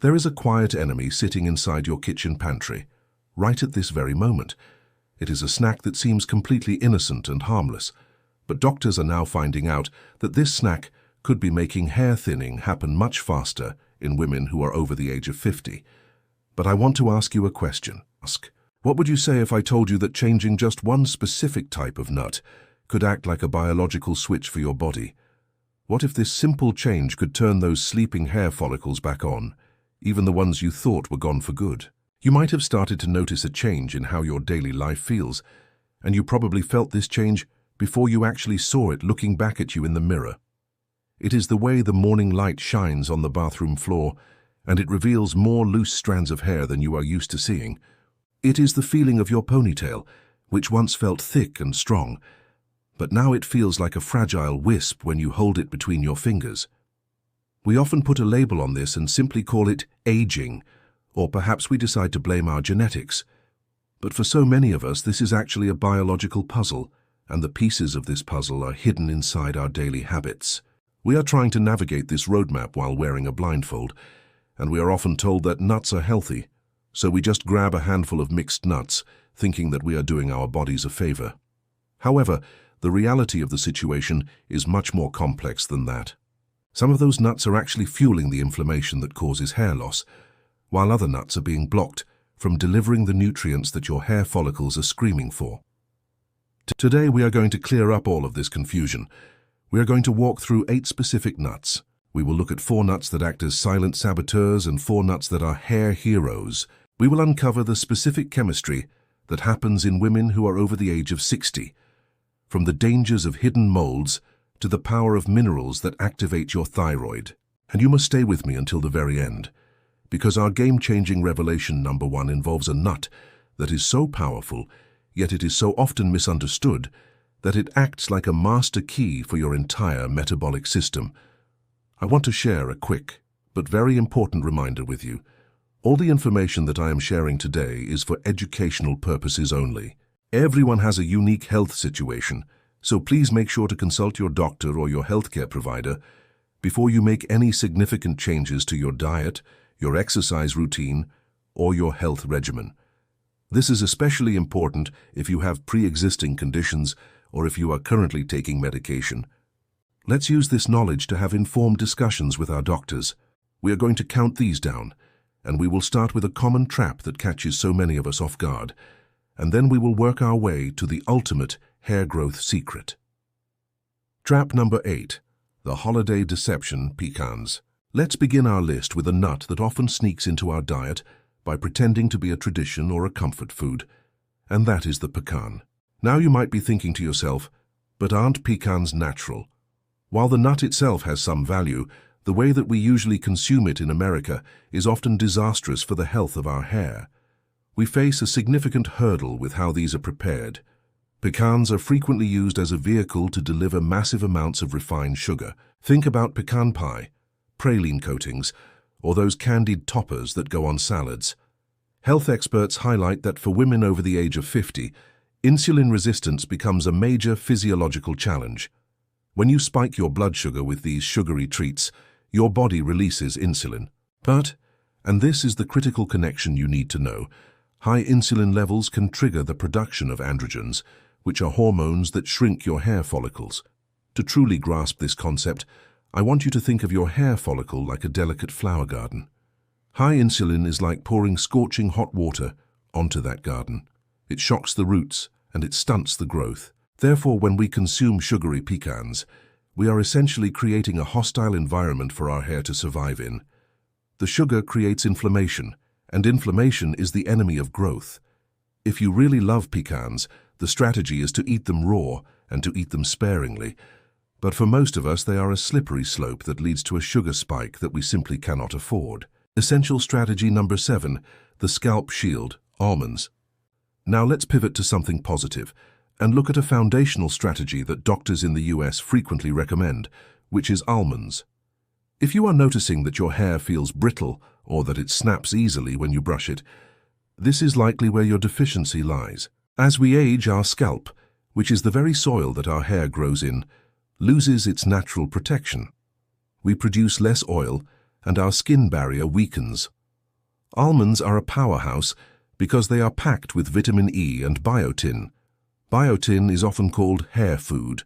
There is a quiet enemy sitting inside your kitchen pantry, right at this very moment. It is a snack that seems completely innocent and harmless, but doctors are now finding out that this snack could be making hair thinning happen much faster in women who are over the age of 50. But I want to ask you a question. What would you say if I told you that changing just one specific type of nut could act like a biological switch for your body? What if this simple change could turn those sleeping hair follicles back on, even the ones you thought were gone for good? You might have started to notice a change in how your daily life feels, and you probably felt this change before you actually saw it looking back at you in the mirror. It is the way the morning light shines on the bathroom floor, and it reveals more loose strands of hair than you are used to seeing. It is the feeling of your ponytail, which once felt thick and strong, but now it feels like a fragile wisp when you hold it between your fingers. We often put a label on this and simply call it aging, or perhaps we decide to blame our genetics. But for so many of us, this is actually a biological puzzle, and the pieces of this puzzle are hidden inside our daily habits. We are trying to navigate this roadmap while wearing a blindfold, and we are often told that nuts are healthy, so we just grab a handful of mixed nuts, thinking that we are doing our bodies a favor. However, the reality of the situation is much more complex than that. Some of those nuts are actually fueling the inflammation that causes hair loss, while other nuts are being blocked from delivering the nutrients that your hair follicles are screaming for. Today we are going to clear up all of this confusion. We are going to walk through 8 specific nuts. We will look at 4 nuts that act as silent saboteurs and 4 nuts that are hair heroes. We will uncover the specific chemistry that happens in women who are over the age of 60, from the dangers of hidden molds to the power of minerals that activate your thyroid. And you must stay with me until the very end, because our game-changing revelation number 1 involves a nut that is so powerful, yet it is so often misunderstood, that it acts like a master key for your entire metabolic system. I want to share a quick but very important reminder with you. All the information that I am sharing today is for educational purposes only. Everyone has a unique health situation, so please make sure to consult your doctor or your healthcare provider before you make any significant changes to your diet, your exercise routine, or your health regimen. This is especially important if you have pre-existing conditions or if you are currently taking medication. Let's use this knowledge to have informed discussions with our doctors. We are going to count these down, and we will start with a common trap that catches so many of us off guard, and then we will work our way to the ultimate hair growth secret. Trap number 8, the holiday deception pecans. Let's begin our list with a nut that often sneaks into our diet by pretending to be a tradition or a comfort food, and that is the pecan. Now you might be thinking to yourself, but aren't pecans natural? While the nut itself has some value, the way that we usually consume it in America is often disastrous for the health of our hair. We face a significant hurdle with how these are prepared. Pecans are frequently used as a vehicle to deliver massive amounts of refined sugar. Think about pecan pie, praline coatings, or those candied toppers that go on salads. Health experts highlight that for women over the age of 50, insulin resistance becomes a major physiological challenge. When you spike your blood sugar with these sugary treats, your body releases insulin. But, and this is the critical connection you need to know, high insulin levels can trigger the production of androgens, which are hormones that shrink your hair follicles. To truly grasp this concept, I want you to think of your hair follicle like a delicate flower garden. High insulin is like pouring scorching hot water onto that garden. It shocks the roots and it stunts the growth. Therefore, when we consume sugary pecans, we are essentially creating a hostile environment for our hair to survive in. The sugar creates inflammation, and inflammation is the enemy of growth. If you really love pecans, the strategy is to eat them raw and to eat them sparingly. But for most of us, they are a slippery slope that leads to a sugar spike that we simply cannot afford. Essential strategy number 7, the scalp shield, almonds. Now let's pivot to something positive and look at a foundational strategy that doctors in the US frequently recommend, which is almonds. If you are noticing that your hair feels brittle or that it snaps easily when you brush it, this is likely where your deficiency lies. As we age, our scalp, which is the very soil that our hair grows in, loses its natural protection. We produce less oil, and our skin barrier weakens. Almonds are a powerhouse because they are packed with vitamin E and biotin. Biotin is often called hair food,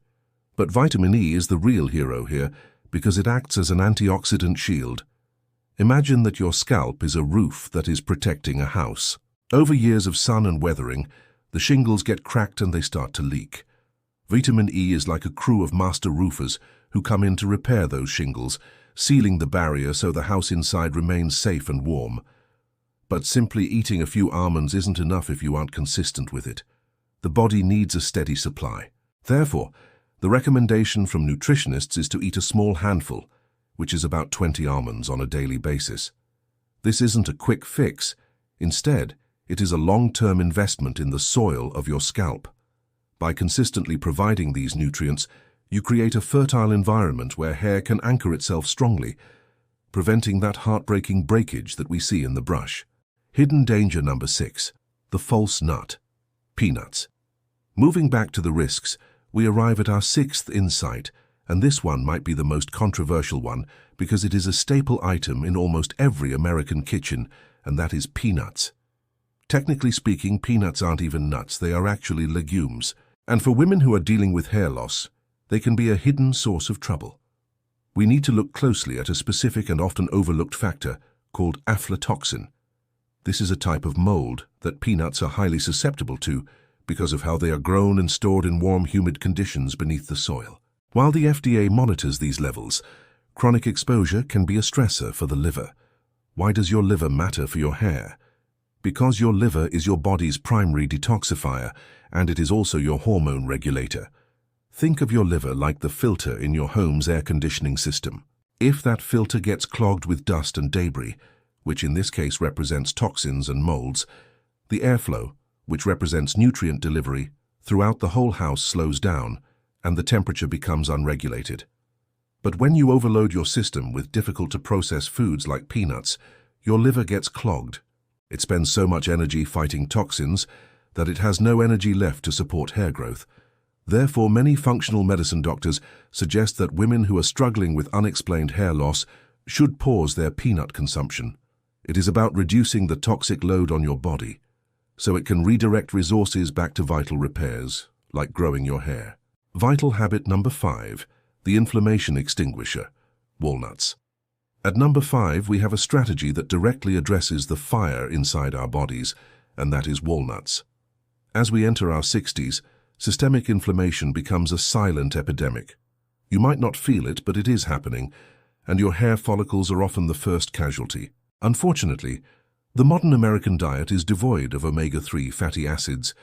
but vitamin E is the real hero here because it acts as an antioxidant shield. Imagine that your scalp is a roof that is protecting a house. Over years of sun and weathering, the shingles get cracked and they start to leak. Vitamin E is like a crew of master roofers who come in to repair those shingles, sealing the barrier so the house inside remains safe and warm. But simply eating a few almonds isn't enough if you aren't consistent with it. The body needs a steady supply. Therefore, the recommendation from nutritionists is to eat a small handful, which is about 20 almonds on a daily basis. This isn't a quick fix. Instead, it is a long-term investment in the soil of your scalp. By consistently providing these nutrients, you create a fertile environment where hair can anchor itself strongly, preventing that heartbreaking breakage that we see in the brush. Hidden danger number 6, the false nut, peanuts. Moving back to the risks, we arrive at our 6th insight, and this one might be the most controversial one because it is a staple item in almost every American kitchen, and that is peanuts. Technically speaking, peanuts aren't even nuts, they are actually legumes. And for women who are dealing with hair loss, they can be a hidden source of trouble. We need to look closely at a specific and often overlooked factor called aflatoxin. This is a type of mold that peanuts are highly susceptible to because of how they are grown and stored in warm, humid conditions beneath the soil. While the FDA monitors these levels, chronic exposure can be a stressor for the liver. Why does your liver matter for your hair? Because your liver is your body's primary detoxifier, and it is also your hormone regulator. Think of your liver like the filter in your home's air conditioning system. If that filter gets clogged with dust and debris, which in this case represents toxins and molds, the airflow, which represents nutrient delivery, throughout the whole house slows down, and the temperature becomes unregulated. But when you overload your system with difficult-to-process foods like peanuts, your liver gets clogged. It spends so much energy fighting toxins that it has no energy left to support hair growth. Therefore, many functional medicine doctors suggest that women who are struggling with unexplained hair loss should pause their peanut consumption. It is about reducing the toxic load on your body, so it can redirect resources back to vital repairs, like growing your hair. Vital habit number 5, the inflammation extinguisher, walnuts. At number 5, we have a strategy that directly addresses the fire inside our bodies, and that is walnuts. As we enter our 60s, systemic inflammation becomes a silent epidemic. You might not feel it, but it is happening, and your hair follicles are often the first casualty. Unfortunately, the modern American diet is devoid of omega-3 fatty acids,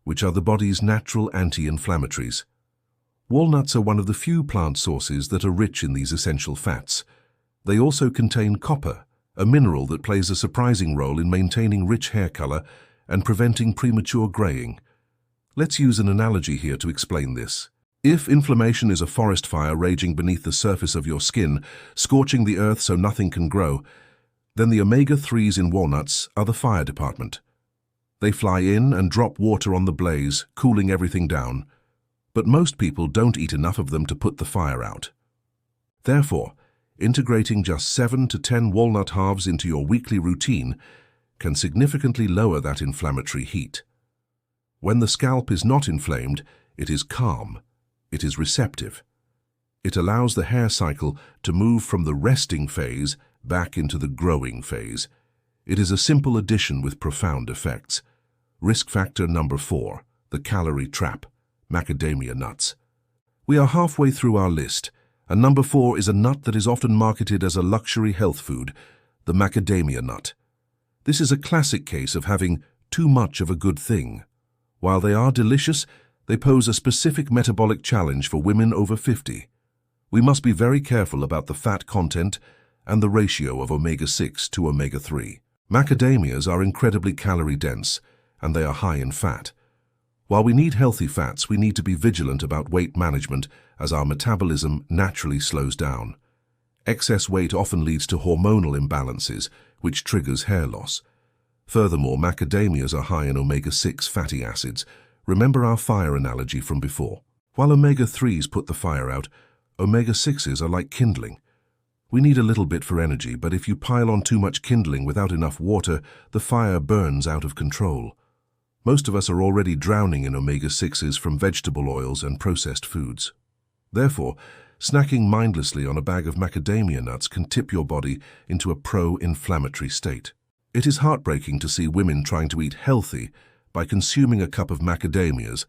which are the body's natural anti-inflammatories. Walnuts are one of the few plant sources that are rich in these essential fats. They also contain copper, a mineral that plays a surprising role in maintaining rich hair color and preventing premature graying. Let's use an analogy here to explain this. If inflammation is a forest fire raging beneath the surface of your skin, scorching the earth so nothing can grow, then the omega-3s in walnuts are the fire department. They fly in and drop water on the blaze, cooling everything down. But most people don't eat enough of them to put the fire out. Therefore, integrating just 7 to 10 walnut halves into your weekly routine can significantly lower that inflammatory heat. When the scalp is not inflamed, it is calm. It is receptive. It allows the hair cycle to move from the resting phase back into the growing phase. It is a simple addition with profound effects. Risk factor number 4, the calorie trap, macadamia nuts. We are halfway through our list, and number 4 is a nut that is often marketed as a luxury health food, the macadamia nut. This is a classic case of having too much of a good thing. While they are delicious, they pose a specific metabolic challenge for women over 50. We must be very careful about the fat content and the ratio of omega-6 to omega-3. Macadamias are incredibly calorie-dense, and they are high in fat. While we need healthy fats, we need to be vigilant about weight management as our metabolism naturally slows down. Excess weight often leads to hormonal imbalances, which triggers hair loss. Furthermore, macadamias are high in omega-6 fatty acids. Remember our fire analogy from before. While omega-3s put the fire out, omega-6s are like kindling. We need a little bit for energy, but if you pile on too much kindling without enough water, the fire burns out of control. Most of us are already drowning in omega-6s from vegetable oils and processed foods. Therefore, snacking mindlessly on a bag of macadamia nuts can tip your body into a pro-inflammatory state. It is heartbreaking to see women trying to eat healthy by consuming a cup of macadamias,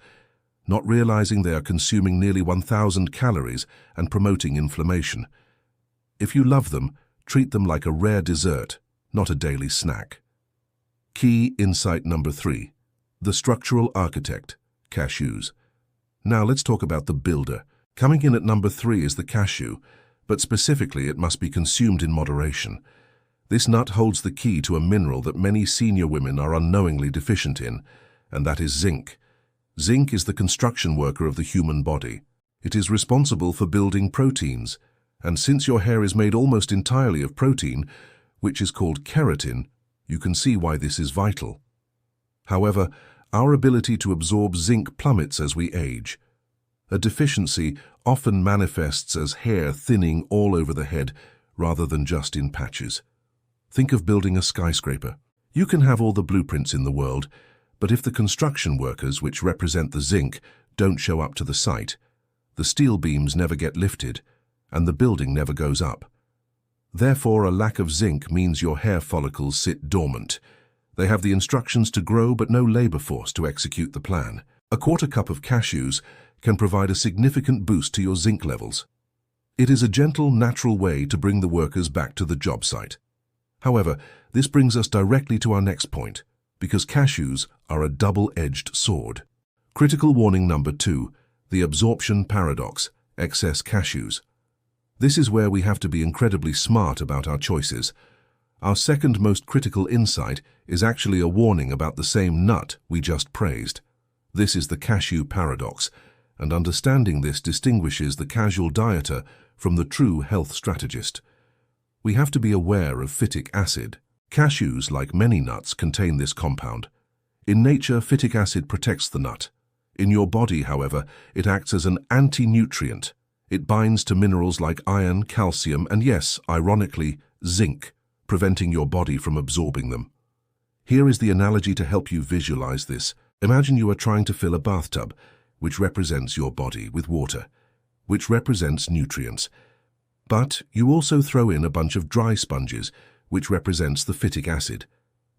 not realizing they are consuming nearly 1,000 calories and promoting inflammation. If you love them, treat them like a rare dessert, not a daily snack. Key insight number 3. The structural architect, cashews. Now let's talk about the builder. Coming in at number 3 is the cashew, but specifically it must be consumed in moderation. This nut holds the key to a mineral that many senior women are unknowingly deficient in, and that is zinc. Zinc is the construction worker of the human body. It is responsible for building proteins, and since your hair is made almost entirely of protein, which is called keratin, you can see why this is vital. However, our ability to absorb zinc plummets as we age. A deficiency often manifests as hair thinning all over the head rather than just in patches. Think of building a skyscraper. You can have all the blueprints in the world, but if the construction workers, which represent the zinc, don't show up to the site, the steel beams never get lifted, and the building never goes up. Therefore, a lack of zinc means your hair follicles sit dormant. They have the instructions to grow but no labor force to execute the plan. A quarter cup of cashews can provide a significant boost to your zinc levels. It is a gentle, natural way to bring the workers back to the job site. However, this brings us directly to our next point, because cashews are a double-edged sword. Critical warning number 2, the absorption paradox, excess cashews. This is where we have to be incredibly smart about our choices. Our second most critical insight is actually a warning about the same nut we just praised. This is the cashew paradox, and understanding this distinguishes the casual dieter from the true health strategist. We have to be aware of phytic acid. Cashews, like many nuts, contain this compound. In nature, phytic acid protects the nut. In your body, however, it acts as an anti-nutrient. It binds to minerals like iron, calcium, and yes, ironically, zinc, preventing your body from absorbing them. Here is the analogy to help you visualize this. Imagine you are trying to fill a bathtub, which represents your body, with water, which represents nutrients. But you also throw in a bunch of dry sponges, which represents the phytic acid.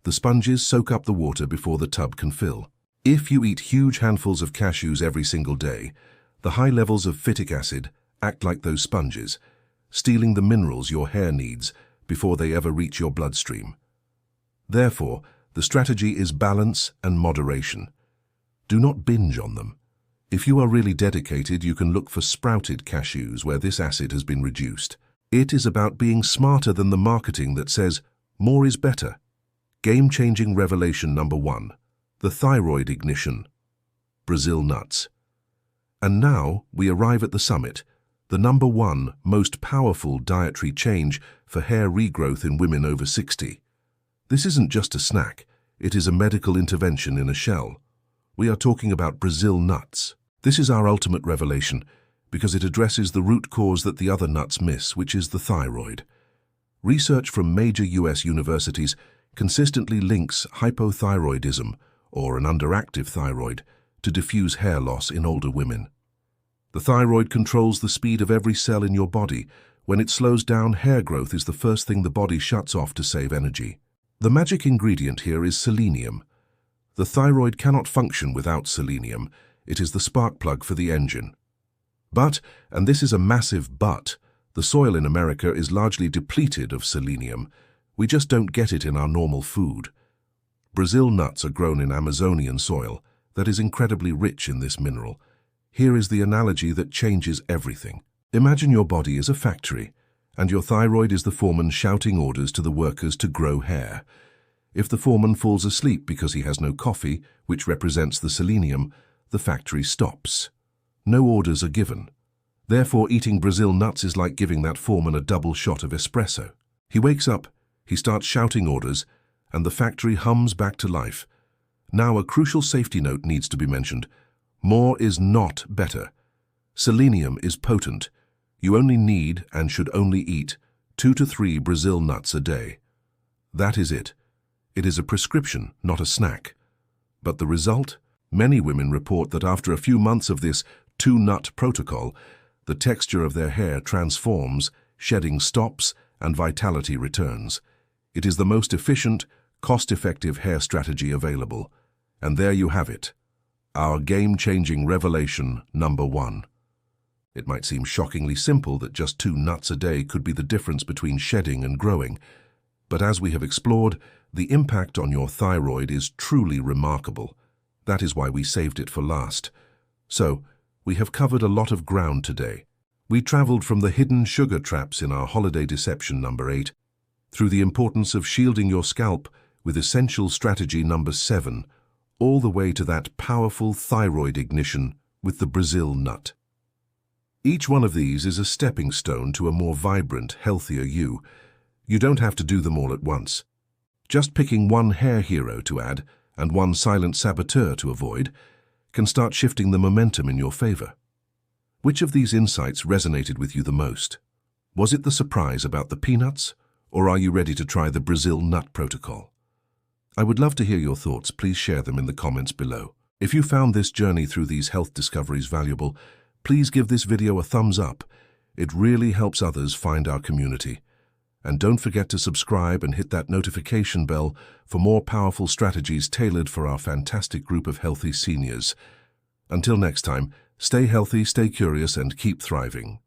The sponges soak up the water before the tub can fill. If you eat huge handfuls of cashews every single day, the high levels of phytic acid act like those sponges, stealing the minerals your hair needs before they ever reach your bloodstream. Therefore, the strategy is balance and moderation. Do not binge on them. If you are really dedicated, you can look for sprouted cashews where this acid has been reduced. It is about being smarter than the marketing that says, more is better. Game-changing revelation number 1, the thyroid ignition, Brazil nuts. And now we arrive at the summit, the number 1 most powerful dietary change for hair regrowth in women over 60. This isn't just a snack, it is a medical intervention in a shell. We are talking about Brazil nuts. This is our ultimate revelation because it addresses the root cause that the other nuts miss, which is the thyroid. Research from major US universities consistently links hypothyroidism, or an underactive thyroid, to diffuse hair loss in older women. The thyroid controls the speed of every cell in your body. When it slows down, hair growth is the first thing the body shuts off to save energy. The magic ingredient here is selenium. The thyroid cannot function without selenium. It is the spark plug for the engine. But, and this is a massive but, the soil in America is largely depleted of selenium. We just don't get it in our normal food. Brazil nuts are grown in Amazonian soil that is incredibly rich in this mineral. Here is the analogy that changes everything. Imagine your body is a factory, and your thyroid is the foreman shouting orders to the workers to grow hair. If the foreman falls asleep because he has no coffee, which represents the selenium, the factory stops. No orders are given. Therefore, eating Brazil nuts is like giving that foreman a double shot of espresso. He wakes up, he starts shouting orders, and the factory hums back to life. Now, a crucial safety note needs to be mentioned. More is not better. Selenium is potent. You only need and should only eat 2 to 3 Brazil nuts a day. That is it. It is a prescription, not a snack. But the result? Many women report that after a few months of this 2-nut protocol, the texture of their hair transforms, shedding stops, and vitality returns. It is the most efficient, cost-effective hair strategy available. And there you have it. Our game-changing revelation number 1. It might seem shockingly simple that just 2 nuts a day could be the difference between shedding and growing. But as we have explored, the impact on your thyroid is truly remarkable. That is why we saved it for last. So, we have covered a lot of ground today. We traveled from the hidden sugar traps in our holiday deception number 8, through the importance of shielding your scalp with essential strategy number 7, all the way to that powerful thyroid ignition with the Brazil nut. Each one of these is a stepping stone to a more vibrant, healthier you. You don't have to do them all at once. Just picking one hair hero to add and one silent saboteur to avoid can start shifting the momentum in your favor. Which of these insights resonated with you the most? Was it the surprise about the peanuts, or are you ready to try the Brazil nut protocol? I would love to hear your thoughts. Please share them in the comments below. If you found this journey through these health discoveries valuable, please give this video a thumbs up. It really helps others find our community. And don't forget to subscribe and hit that notification bell for more powerful strategies tailored for our fantastic group of healthy seniors. Until next time, stay healthy, stay curious, and keep thriving.